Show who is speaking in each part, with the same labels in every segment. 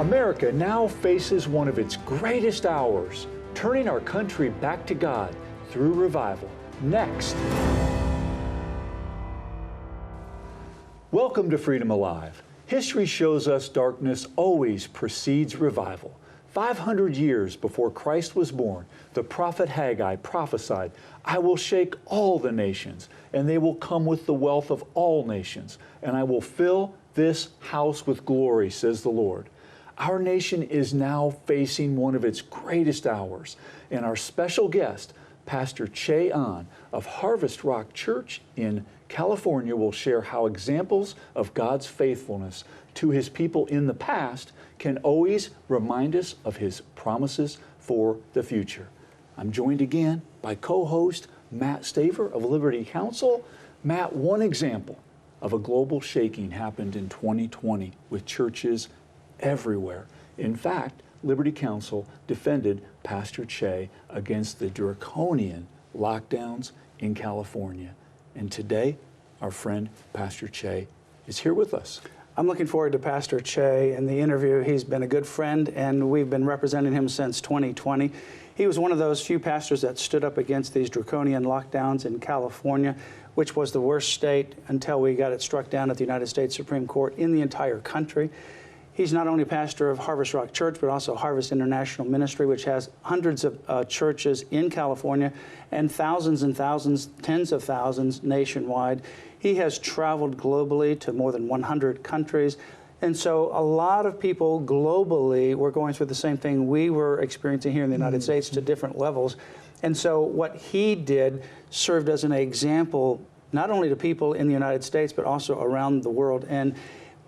Speaker 1: America now faces one of its greatest hours, turning our country back to God through revival. Next. Welcome to Freedom Alive. History shows us darkness always precedes revival. 500 years before Christ was born, the prophet Haggai prophesied, "I will shake all the nations, and they will come with the wealth of all nations, and I will fill this house with glory, says the Lord." Our nation is now facing one of its greatest hours, and our special guest, Pastor Che Ahn of Harvest Rock Church in California, will share how examples of God's faithfulness to His people in the past can always remind us of His promises for the future. I'm joined again by co-host Matt Staver of Liberty Counsel. Matt, one example of a global shaking happened in 2020 with churches everywhere. In fact, Liberty Counsel defended Pastor Che against the draconian lockdowns in California. And today, our friend Pastor Che is here with us.
Speaker 2: I'm looking forward to Pastor Che and the interview. He's been a good friend, and we've been representing him since 2020. He was one of those few pastors that stood up against these draconian lockdowns in California, which was the worst state until we got it struck down at the United States Supreme Court in the entire country. He's not only pastor of Harvest Rock Church, but also Harvest International Ministry, which has hundreds of churches in California and thousands, tens of thousands nationwide. He has traveled globally to more than 100 countries. And so a lot of people globally were going through the same thing we were experiencing here in the United States to different levels. And so what he did served as an example, not only to people in the United States, but also around the world. And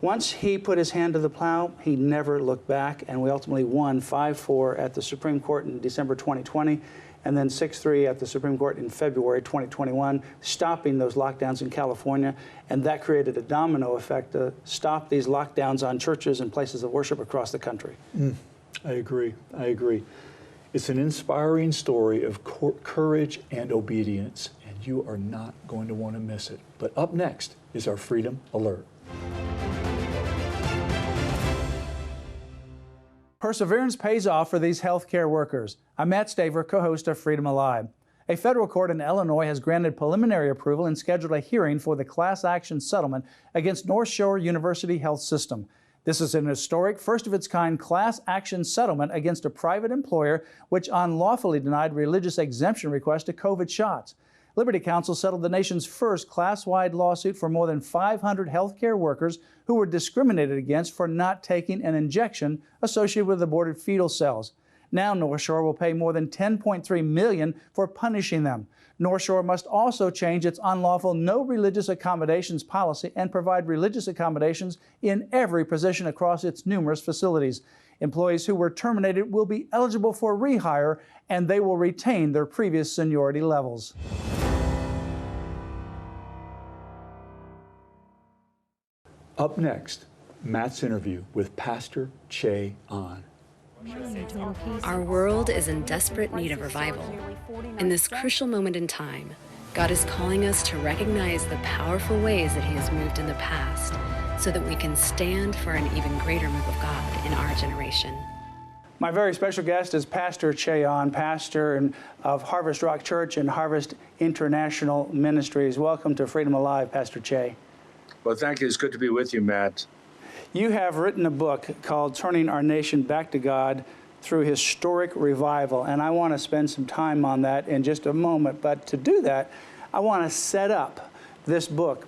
Speaker 2: once he put his hand to the plow, he never looked back, and we ultimately won 5-4 at the Supreme Court in December 2020, and then 6-3 at the Supreme Court in February 2021, stopping those lockdowns in California, and that created a domino effect to stop these lockdowns on churches and places of worship across the country.
Speaker 1: I agree. It's an inspiring story of courage and obedience, and you are not going to want to miss it. But up next is our Freedom Alert.
Speaker 2: Perseverance pays off for these healthcare workers. I'm Matt Staver, co-host of Freedom Alive. A federal court in Illinois has granted preliminary approval and scheduled a hearing for the class action settlement against North Shore University Health System. This is an historic, first-of-its-kind class action settlement against a private employer which unlawfully denied religious exemption requests to COVID shots. Liberty Counsel settled the nation's first class-wide lawsuit for more than 500 healthcare workers who were discriminated against for not taking an injection associated with aborted fetal cells. Now North Shore will pay more than $10.3 million for punishing them. North Shore must also change its unlawful no religious accommodations policy and provide religious accommodations in every position across its numerous facilities. Employees who were terminated will be eligible for rehire, and they will retain their previous seniority levels.
Speaker 1: Up next, Matt's interview with Pastor Che Ahn.
Speaker 3: Our world is in desperate need of revival. In this crucial moment in time, God is calling us to recognize the powerful ways that He has moved in the past so that we can stand for an even greater move of God in our generation.
Speaker 2: My very special guest is Pastor Che Ahn, pastor of Harvest Rock Church and Harvest International Ministries. Welcome to Freedom Alive, Pastor Che.
Speaker 4: Well, thank you. It's good to be with you, Matt.
Speaker 2: You have written a book called Turning Our Nation Back to God Through Historic Revival, and I want to spend some time on that in just a moment. But to do that, I want to set up this book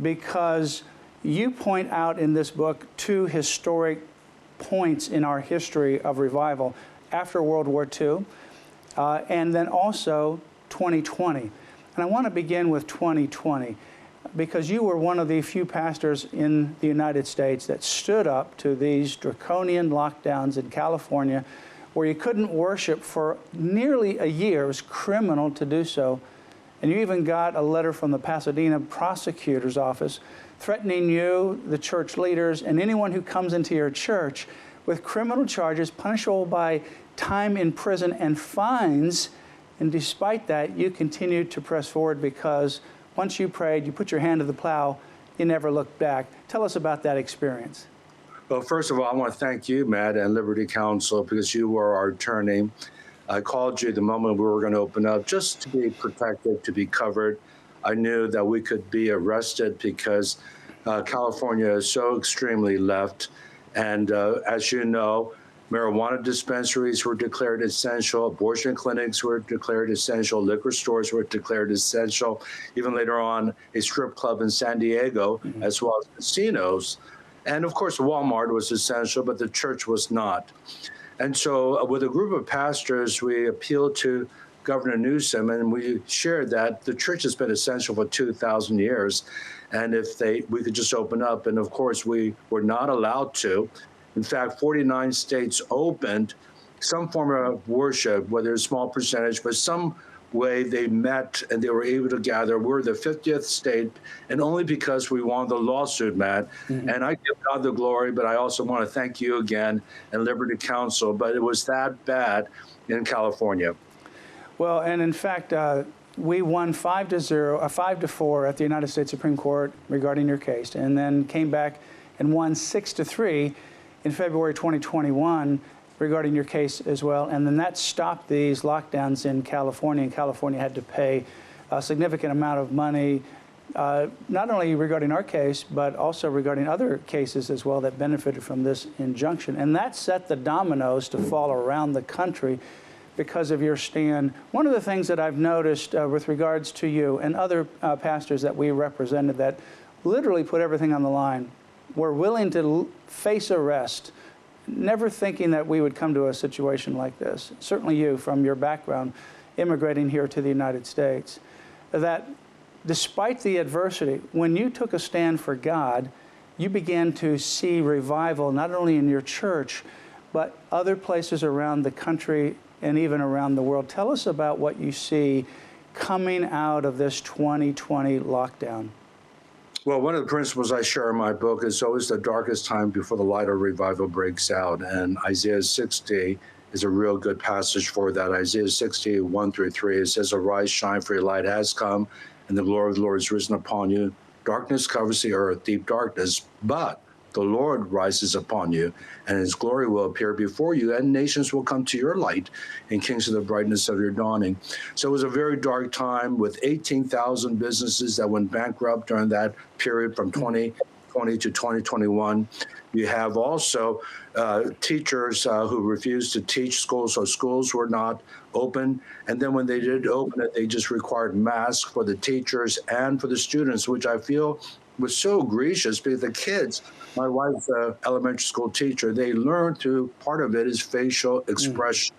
Speaker 2: because you point out in this book two historic points in our history of revival after World War II and then also 2020. And I want to begin with 2020. Because you were one of the few pastors in the United States that stood up to these draconian lockdowns in California where you couldn't worship for nearly a year. It was criminal to do so. And you even got a letter from the Pasadena prosecutor's office threatening you, the church leaders, and anyone who comes into your church with criminal charges punishable by time in prison and fines. And despite that, you continued to press forward because once you prayed, you put your hand to the plow, you never looked back. Tell us about that experience.
Speaker 4: Well, first of all, I want to thank you, Matt, and Liberty Counsel, because you were our attorney. I called you the moment we were going to open up just to be protected, to be covered. I knew that we could be arrested because California is so extremely left. And as you know, marijuana dispensaries were declared essential, abortion clinics were declared essential, liquor stores were declared essential. Even later on, a strip club in San Diego, as well as casinos. And of course, Walmart was essential, but the church was not. And so with a group of pastors, we appealed to Governor Newsom, and we shared that the church has been essential for 2,000 years. And if we could just open up, and of course, we were not allowed to. In fact, 49 states opened some form of worship, whether a small percentage, but some way they met and they were able to gather. We're the 50th state, and only because we won the lawsuit, Matt. And I give God the glory, but I also want to thank you again and Liberty Counsel. But it was that bad in California.
Speaker 2: Well, and in fact, we won 5-4 at the United States Supreme Court regarding your case, and then came back and won 6-3 in February 2021 regarding your case as well. And then that stopped these lockdowns in California, and California had to pay a significant amount of money, not only regarding our case, but also regarding other cases as well that benefited from this injunction. And that set the dominoes to fall around the country because of your stand. One of the things that I've noticed with regards to you and other pastors that we represented that literally put everything on the line, were willing to face arrest, never thinking that we would come to a situation like this. Certainly you, from your background, immigrating here to the United States, that despite the adversity, when you took a stand for God, you began to see revival, not only in your church, but other places around the country and even around the world. Tell us about what you see coming out of this 2020 lockdown.
Speaker 4: Well, one of the principles I share in my book is always the darkest time before the light of revival breaks out. And Isaiah 60 is a real good passage for that. Isaiah 60, 1-3, it says, "Arise, shine, for your light has come, and the glory of the Lord is risen upon you. Darkness covers the earth, deep darkness, but the Lord rises upon you, and his glory will appear before you, and nations will come to your light, and kings of the brightness of your dawning." So it was a very dark time with 18,000 businesses that went bankrupt during that period from 2020 to 2021. You have also teachers who refused to teach schools, so schools were not open. And then when they did open it, they just required masks for the teachers and for the students, which I feel was so egregious because the kids, my wife's an elementary school teacher, they learned through, part of it is facial expression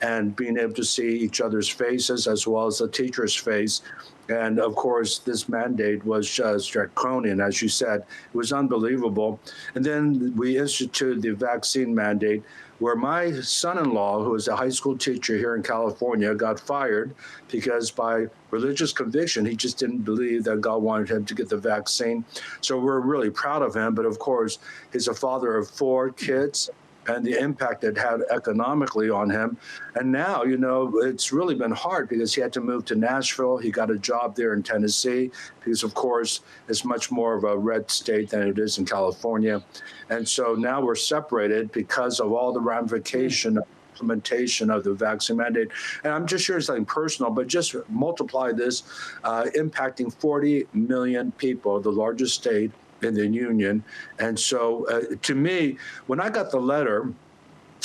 Speaker 4: and being able to see each other's faces as well as the teacher's face. And of course, this mandate was just draconian, as you said. It was unbelievable. And then we instituted the vaccine mandate, where my son-in-law, who is a high school teacher here in California, got fired because by religious conviction, he just didn't believe that God wanted him to get the vaccine. So we're really proud of him. But of course, he's a father of 4 kids, and the impact it had economically on him. And now, you know, it's really been hard because he had to move to Nashville. He got a job there in Tennessee because, of course, it's much more of a red state than it is in California. And so now we're separated because of all the ramification of implementation of the vaccine mandate. And I'm just sharing something personal, but just multiply this, impacting 40 million people, the largest state in the union. And so to me, when I got the letter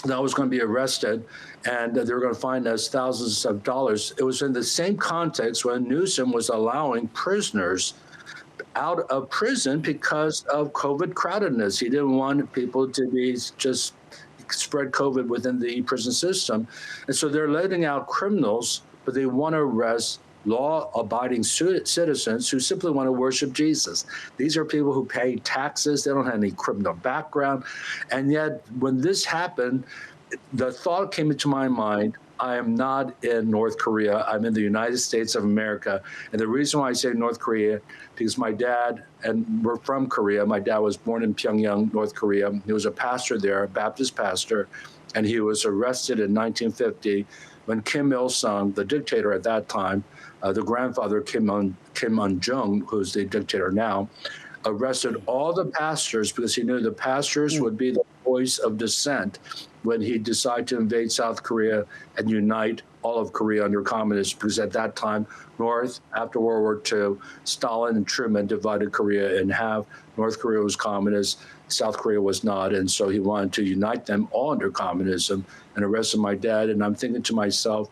Speaker 4: that I was going to be arrested and they were going to fine us thousands of dollars, it was in the same context when Newsom was allowing prisoners out of prison because of COVID crowdedness. He didn't want people to be just spread COVID within the prison system. And so they're letting out criminals, but they want to arrest law-abiding citizens who simply want to worship Jesus. These are people who pay taxes. They don't have any criminal background. And yet, when this happened, the thought came into my mind, I am not in North Korea. I'm in the United States of America. And the reason why I say North Korea, because my dad, and we're from Korea, my dad was born in Pyongyang, North Korea. He was a pastor there, a Baptist pastor, and he was arrested in 1950 when Kim Il-sung, the dictator at that time, the grandfather Kim Un-jung, who's the dictator now, arrested all the pastors because he knew the pastors would be the voice of dissent when he decided to invade South Korea and unite all of Korea under communists, because at that time, North, after World War II, Stalin and Truman divided Korea in half. North Korea was communist, South Korea was not, and so he wanted to unite them all under communism and arrested my dad. And I'm thinking to myself,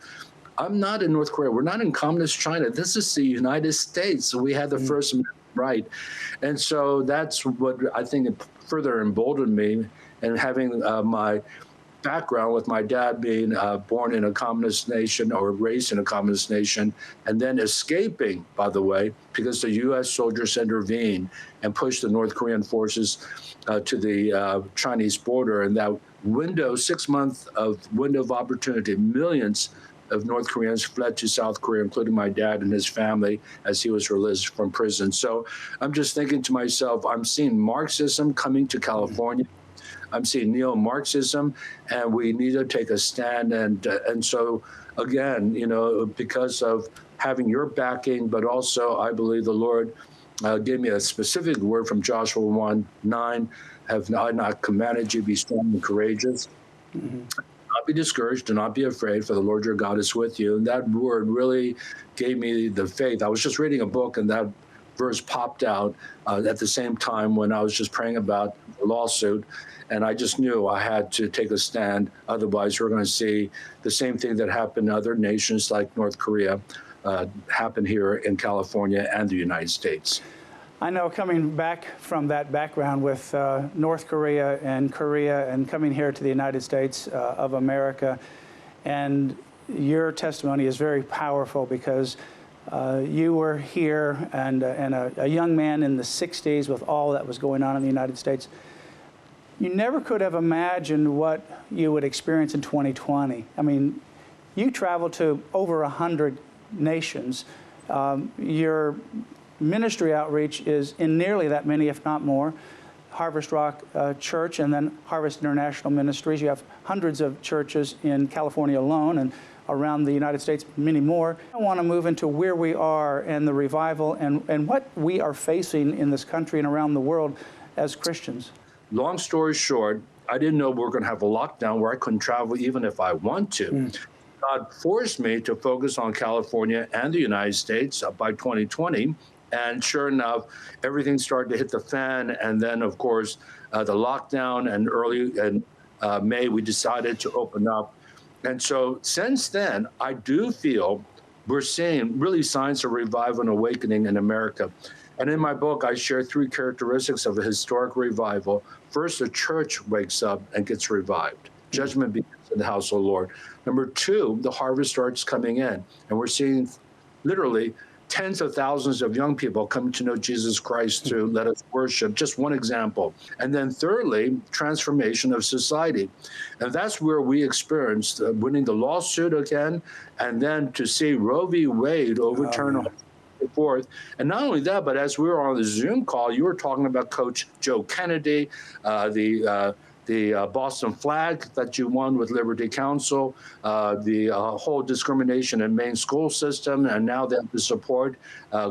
Speaker 4: I'm not in North Korea. We're not in communist China. This is the United States. We had the First Amendment right. And so that's what I think further emboldened me, and having my background with my dad being born in a communist nation or raised in a communist nation, and then escaping, by the way, because the U.S. soldiers intervened and pushed the North Korean forces to the Chinese border. And that window, 6 months of window of opportunity, millions of North Koreans fled to South Korea, including my dad and his family, as he was released from prison. So I'm just thinking to myself, I'm seeing Marxism coming to California. I'm seeing neo-Marxism, and we need to take a stand. And so, again, you know, because of having your backing, but also I believe the Lord gave me a specific word from Joshua 1:9, have I not commanded you, be strong and courageous. Not be discouraged, do not be afraid, for the Lord your God is with you. And that word really gave me the faith. I was just reading a book, and that verse popped out at the same time when I was just praying about the lawsuit. And I just knew I had to take a stand. Otherwise, we're going to see the same thing that happened in other nations like North Korea happen here in California and the United States.
Speaker 2: I know, coming back from that background with North Korea and coming here to the United States of America, and your testimony is very powerful because you were here and a young man in the 60s with all that was going on in the United States. You never could have imagined what you would experience in 2020. I mean, you traveled to over 100 nations. Your ministry outreach is in nearly that many, if not more. Harvest Rock Church and then Harvest International Ministries. You have hundreds of churches in California alone and around the United States, many more. I want to move into where we are and the revival and what we are facing in this country and around the world as Christians.
Speaker 4: Long story short, I didn't know we were going to have a lockdown where I couldn't travel even if I want to. God forced me to focus on California and the United States by 2020. And sure enough, everything started to hit the fan. And then, of course, the lockdown, and early in May, we decided to open up. And so since then, I do feel we're seeing really signs of revival and awakening in America. And in my book, I share 3 characteristics of a historic revival. First, the church wakes up and gets revived. Judgment begins in the house of the Lord. Number 2, the harvest starts coming in. And we're seeing literally tens of thousands of young people coming to know Jesus Christ through Let Us Worship, just one example. And then thirdly, transformation of society. And that's where we experienced winning the lawsuit again, and then to see Roe v. Wade overturn forth. And not only that, but as we were on the Zoom call, you were talking about Coach Joe Kennedy, the Boston flag that you won with Liberty Counsel, the whole discrimination in Maine school system, and now they have to support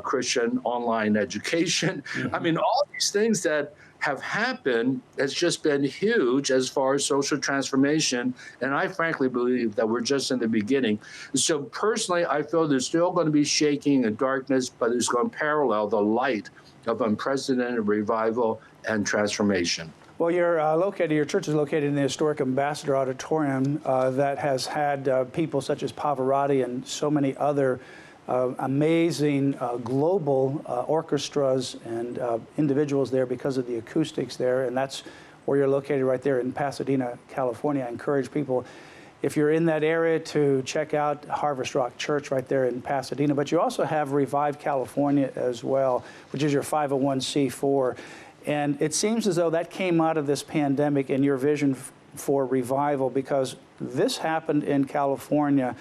Speaker 4: Christian online education. I mean, all these things that have happened has just been huge as far as social transformation. And I frankly believe that we're just in the beginning. So personally, I feel there's still going to be shaking and darkness, but it's going to parallel the light of unprecedented revival and transformation.
Speaker 2: Well, your church is located in the historic Ambassador Auditorium that has had people such as Pavarotti and so many other amazing global orchestras and individuals there because of the acoustics there. And that's where you're located, right there in Pasadena, California. I encourage people, if you're in that area, to check out Harvest Rock Church right there in Pasadena. But you also have Revive California as well, which is your 501c4. And it seems as though that came out of this pandemic and your vision for revival, because this happened in California.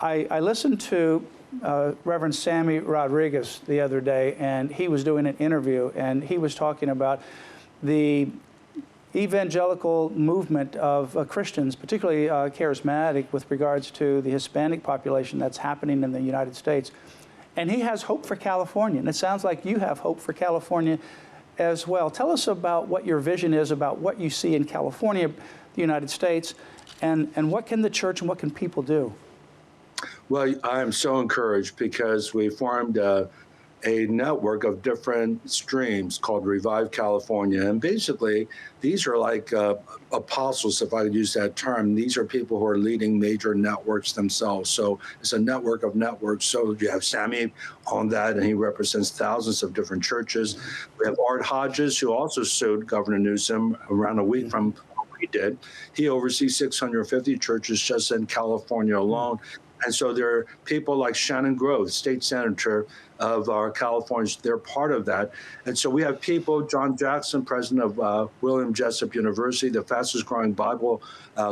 Speaker 2: I listened to Reverend Sammy Rodriguez the other day, and he was doing an interview, and he was talking about the evangelical movement of Christians, particularly charismatic, with regards to the Hispanic population that's happening in the United States. And he has hope for California, and it sounds like you have hope for California as well. Tell us about what your vision is about what you see in California, the United States, and what can the church and what can people do?
Speaker 4: Well, I'm so encouraged because we formed a network of different streams called Revive California. And basically, these are like apostles, if I could use that term. These are people who are leading major networks themselves. So it's a network of networks. So you have Sammy on that, and he represents thousands of different churches. We have Art Hodges, who also sued Governor Newsom around a week from what we did. He oversees 650 churches just in California alone. And so there are people like Shannon Grove, state senator of our California, they're part of that. And so we have people, John Jackson, president of William Jessup University, the fastest growing Bible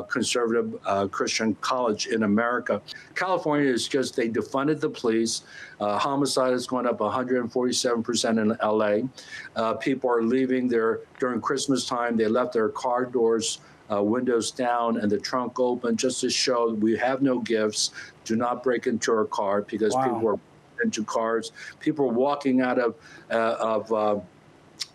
Speaker 4: conservative Christian college in America. California is just, they defunded the police. Homicide has gone up 147% in LA. People are leaving during Christmas time. They left their car doors windows down and the trunk open just to show we have no gifts. Do not break into our car, because people are into cars. People are walking out of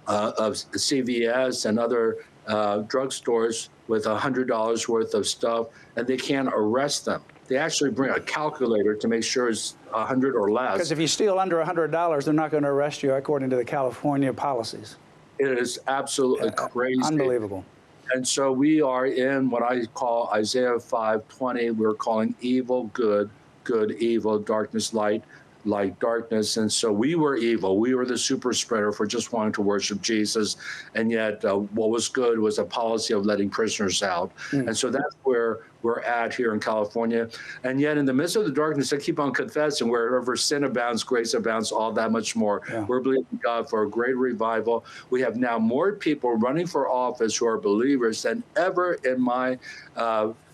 Speaker 4: CVS and other drugstores with $100 worth of stuff, and they can't arrest them. They actually bring a calculator to make sure it's 100 or less.
Speaker 2: Because if you steal under $100, they're not going to arrest you according to the California policies.
Speaker 4: It is absolutely crazy.
Speaker 2: Unbelievable.
Speaker 4: And so we are in what I call Isaiah 5:20. We're calling evil good, good evil, darkness light, light darkness. And so we were evil. We were the super spreader for just wanting to worship Jesus. And yet what was good was a policy of letting prisoners out. And so that's where we're at here in California. And yet in the midst of the darkness, I keep on confessing, wherever sin abounds, grace abounds, all that much more. We're believing God for a great revival. We have now more people running for office who are believers than ever in my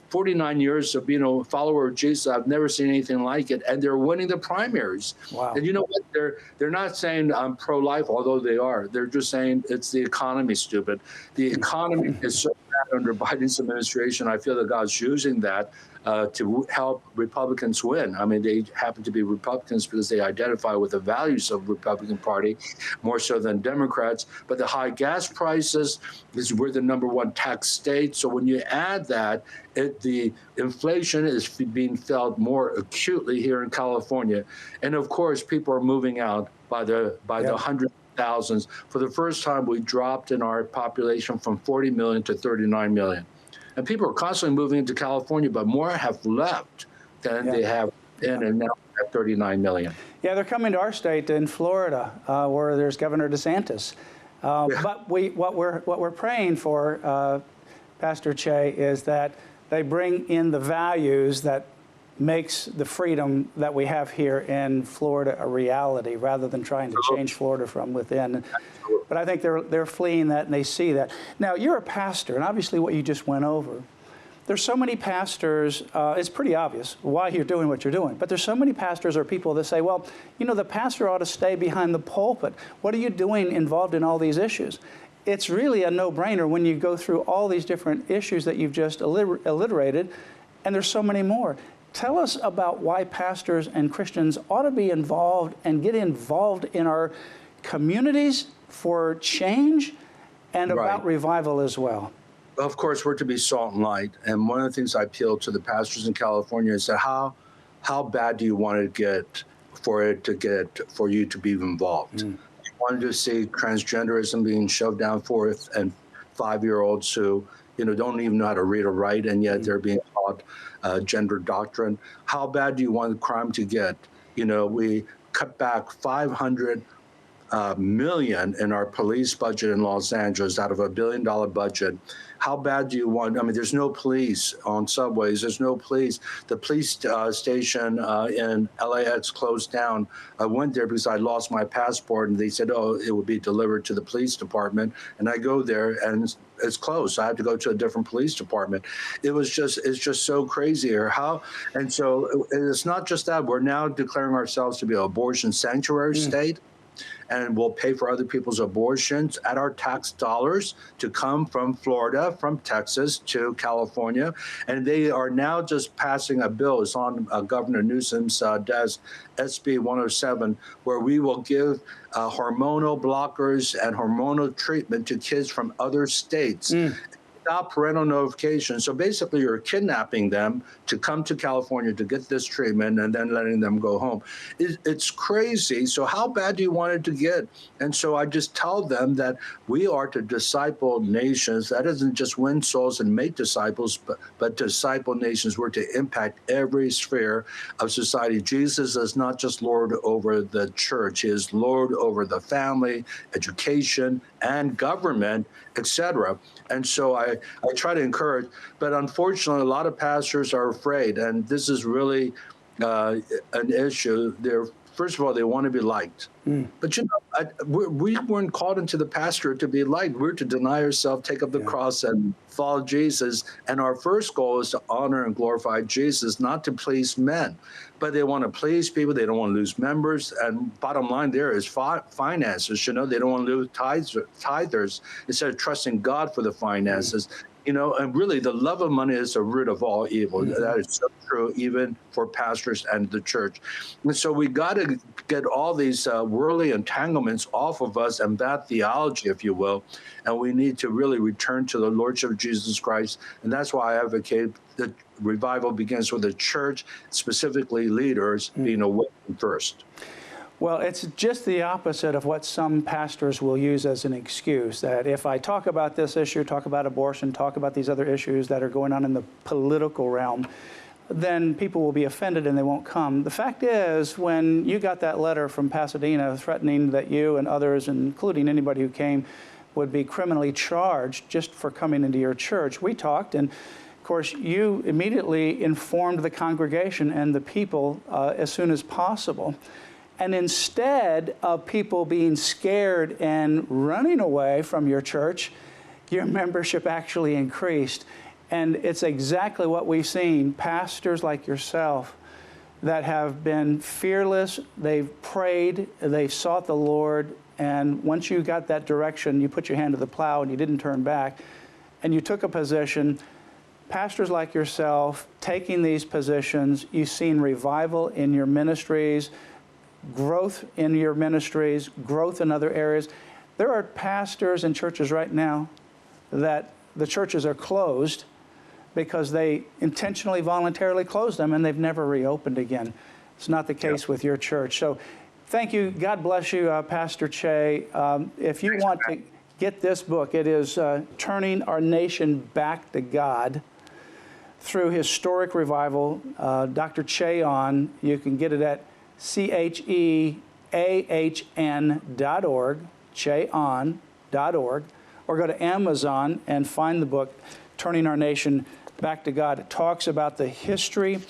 Speaker 4: 49 years of being a follower of Jesus. I've never seen anything like it, and they're winning the primaries. And you know what? They're not saying I'm pro-life, although they are. They're just saying it's the economy, stupid. The economy is so bad under Biden's administration. I feel that God's using that to help Republicans win. I mean, they happen to be Republicans because they identify with the values of the Republican Party more so than Democrats. But the high gas prices, we're the #1 tax state. So when you add that, the inflation is being felt more acutely here in California. And of course, people are moving out by the hundreds of thousands. For the first time, we dropped in our population from 40 million to 39 million. And people are constantly moving into California, but more have left than they have in, and now at 39 million.
Speaker 2: Yeah, they're coming to our state in Florida, where there's Governor DeSantis. But what we're praying for, Pastor Che, is that they bring in the values that makes the freedom that we have here in Florida a reality, rather than trying to change Florida from within. But I think they're fleeing that, and they see that. Now, you're a pastor, and obviously what you just went over, there's so many pastors, it's pretty obvious why you're doing what you're doing, but there's so many pastors or people that say, well, you know, the pastor ought to stay behind the pulpit. What are you doing involved in all these issues? It's really a no-brainer when you go through all these different issues that you've just alliterated, and there's so many more. Tell us about why pastors and Christians ought to be involved and get involved in our communities for change, and about revival as well.
Speaker 4: Of course, we're to be salt and light. And one of the things I appeal to the pastors in California is that how bad do you want to get for you to be involved? You wanted to see transgenderism being shoved down 4th and 5-year-olds who, you know, don't even know how to read or write, and yet they're being taught gender doctrine. How bad do you want crime to get? You know, we cut back 500 million in our police budget in Los Angeles out of $1 billion budget. How bad do you want? I mean, there's no police on subways. There's no police. The police station in LAX closed down. I went there because I lost my passport, and they said, oh, it will be delivered to the police department. And I go there, and it's closed. So I have to go to a different police department. It's just so crazy here. And so it's not just that. We're now declaring ourselves to be an abortion sanctuary state. and we'll pay for other people's abortions at our tax dollars to come from Florida, from Texas to California. And they are now just passing a bill. It's on Governor Newsom's desk, SB 107, where we will give hormonal blockers and hormonal treatment to kids from other states. Without parental notification. So basically, you're kidnapping them to come to California to get this treatment and then letting them go home. It's crazy. So how bad do you want it to get? And so I just tell them that we are to disciple nations. That isn't just win souls and make disciples, but disciple nations. We're to impact every sphere of society. Jesus is not just Lord over the church. He is Lord over the family, education, and government, etc. And so I try to encourage, but unfortunately, a lot of pastors are afraid, and this is really an issue. First of all, they want to be liked. But we weren't called into the pastorate to be liked. We're to deny ourselves, take up the cross, and follow Jesus. And our first goal is to honor and glorify Jesus, not to please men. But they want to please people. They don't want to lose members. And bottom line there is finances. They don't want to lose tithers instead of trusting God for the finances. And really the love of money is the root of all evil. That is so true even for pastors and the church. And so we got to get all these worldly entanglements off of us and bad theology, if you will. And we need to really return to the Lordship of Jesus Christ. And that's why I advocate that revival begins with the church, specifically leaders being awakened first.
Speaker 2: Well, it's just the opposite of what some pastors will use as an excuse, that if I talk about this issue, talk about abortion, talk about these other issues that are going on in the political realm, then people will be offended and they won't come. The fact is, when you got that letter from Pasadena threatening that you and others, including anybody who came, would be criminally charged just for coming into your church, we talked, and of course, you immediately informed the congregation and the people as soon as possible. And instead of people being scared and running away from your church, your membership actually increased. And it's exactly what we've seen. Pastors like yourself that have been fearless, they've prayed, they've sought the Lord, and once you got that direction, you put your hand to the plow and you didn't turn back, and you took a position. Pastors like yourself taking these positions, you've seen revival in your ministries, growth in your ministries, growth in other areas. There are pastors in churches right now that the churches are closed because they intentionally, voluntarily closed them and they've never reopened again. It's not the case with your church. So thank you. God bless you, Pastor Che. If you want to get this book, it is Turning Our Nation Back to God Through Historic Revival. Dr. Che on. You can get it at CHEAHN.org, cheon.org, or go to Amazon and find the book, Turning Our Nation Back to God. It talks about the history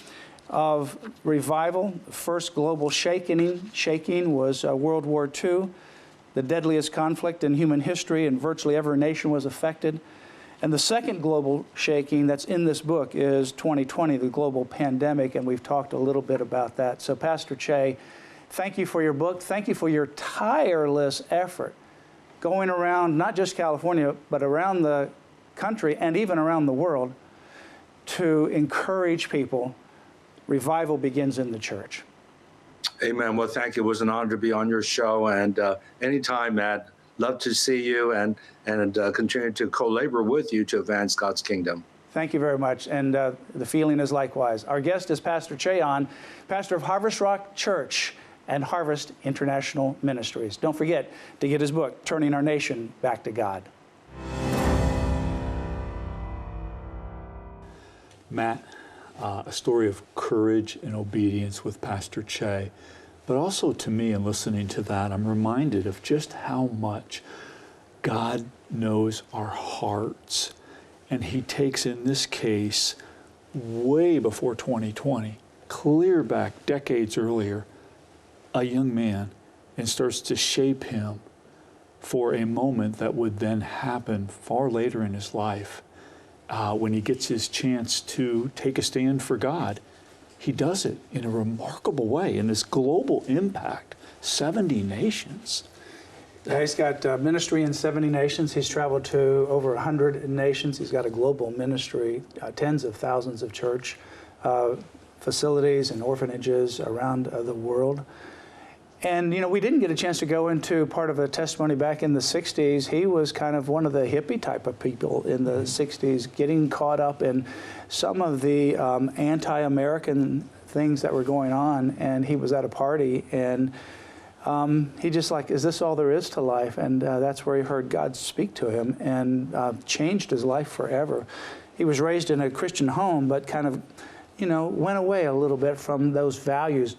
Speaker 2: of revival. The first global shaking was World War II, the deadliest conflict in human history, and virtually every nation was affected. And the second global shaking that's in this book is 2020, the global pandemic, and we've talked a little bit about that. So Pastor Che, thank you for your book. Thank you for your tireless effort going around, not just California, but around the country and even around the world to encourage people. Revival begins in the church.
Speaker 4: Amen. Well, thank you. It was an honor to be on your show. And anytime, Matt, love to see you and continue to co-labor with you to advance God's kingdom.
Speaker 2: Thank you very much. And the feeling is likewise. Our guest is Pastor Che on, pastor of Harvest Rock Church and Harvest International Ministries. Don't forget to get his book, Turning Our Nation Back to God.
Speaker 1: Matt, a story of courage and obedience with Pastor Che. But also to me, in listening to that, I'm reminded of just how much God knows our hearts. And he takes, in this case, way before 2020, clear back decades earlier, a young man, and starts to shape him for a moment that would then happen far later in his life when he gets his chance to take a stand for God he does it in a remarkable way in this global impact, 70 nations.
Speaker 2: Yeah, he's got ministry in 70 nations. He's traveled to over 100 nations. He's got a global ministry, tens of thousands of church facilities and orphanages around the world. And, you know, we didn't get a chance to go into part of a testimony back in the 60s. He was kind of one of the hippie type of people in the 60s, getting caught up in some of the anti-American things that were going on. And he was at a party, and he just like, is this all there is to life? And that's where he heard God speak to him and changed his life forever. He was raised in a Christian home, but kind of, you know, went away a little bit from those values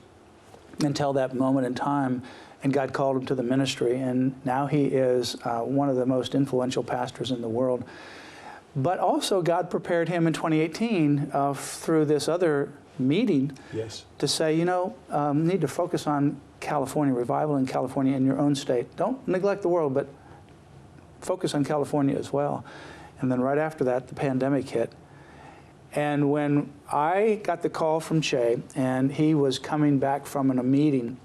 Speaker 2: until that moment in time, and God called him to the ministry, and now he is one of the most influential pastors in the world. But also God prepared him in 2018 through this other meeting to say, you know, you need to focus on California, revival in California in your own state. Don't neglect the world, but focus on California as well. And then right after that, the pandemic hit. And when I got the call from Che, and he was coming back from a meeting,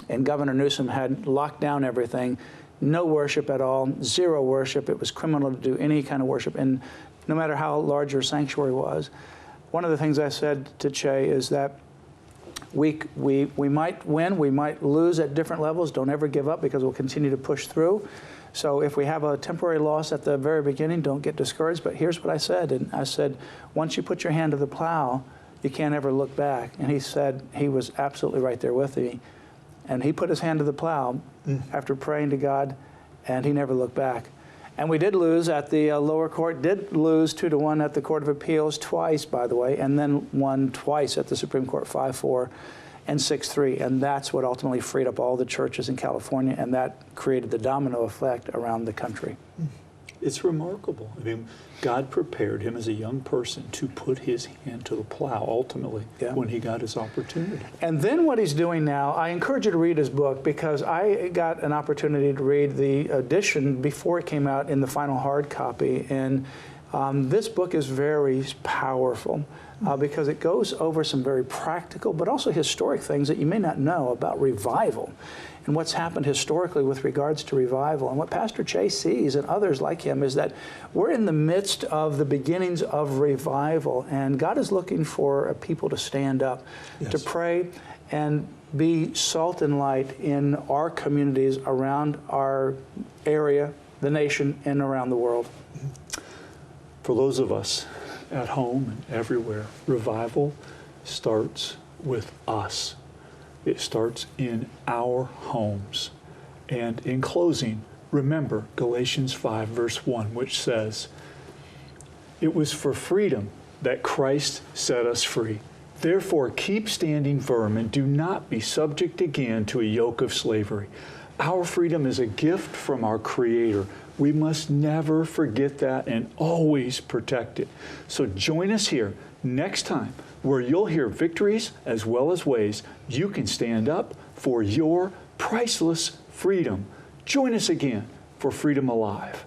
Speaker 2: and Governor Newsom had locked down everything, no worship at all, zero worship. It was criminal to do any kind of worship, and no matter how large your sanctuary was. One of the things I said to Che is that we might win, we might lose at different levels. Don't ever give up, because we'll continue to push through. So if we have a temporary loss at the very beginning, don't get discouraged. But here's what I said. And I said, once you put your hand to the plow, you can't ever look back. And he said he was absolutely right there with me. And he put his hand to the plow after praying to God, and he never looked back. And we did lose at the lower court, did lose 2-1 at the Court of Appeals twice, by the way, and then won twice at the Supreme Court, 5-4 and 6-3. And that's what ultimately freed up all the churches in California, and that created the domino effect around the country.
Speaker 1: It's remarkable. I mean, God prepared him as a young person to put his hand to the plow ultimately when he got his opportunity.
Speaker 2: And then what he's doing now, I encourage you to read his book, because I got an opportunity to read the edition before it came out in the final hard copy. And this book is very powerful because it goes over some very practical but also historic things that you may not know about revival and what's happened historically with regards to revival. And what Pastor Che sees, and others like him, is that we're in the midst of the beginnings of revival, and God is looking for a people to stand up, to pray and be salt and light in our communities around our area, the nation, and around the world.
Speaker 1: For those of us at home and everywhere, revival starts with us. It starts in our homes. And in closing, remember Galatians 5, verse 1, which says, "It was for freedom that Christ set us free. Therefore, keep standing firm and do not be subject again to a yoke of slavery." Our freedom is a gift from our Creator. We must never forget that and always protect it. So join us here next time, where you'll hear victories as well as ways you can stand up for your priceless freedom. Join us again for Freedom Alive.